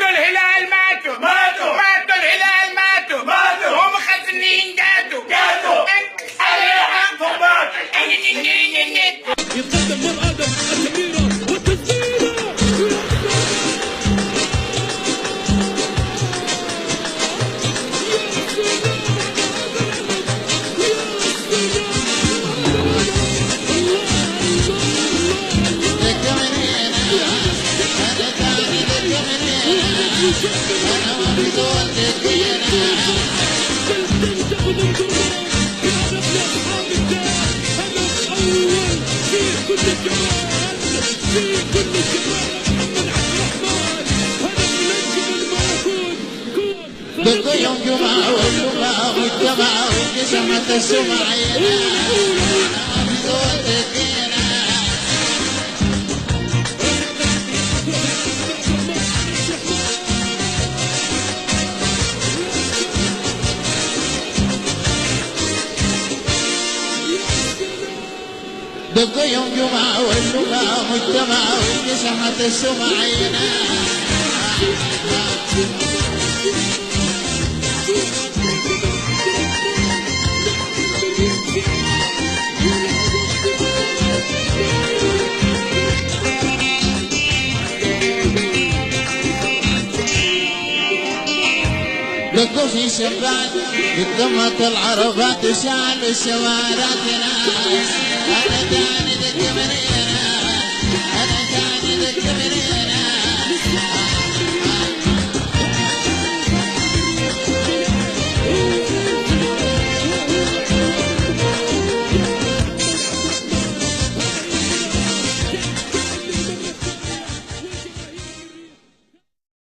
ماتوا الهلال ماتوا الهلال ماتوا هم خزنين جاتوا يتقدم مر ادم التمريره والتسديده بالضيوم جمعة والجمعة والجمعة وانقسمت السمعينة دقوا يوم جمعة والجمعة والجمعة وانقسمت السمعينة دقوا في شبان قدمت العربات وشعل الشوارع ناس أنا تاني دق منينا أنا تاني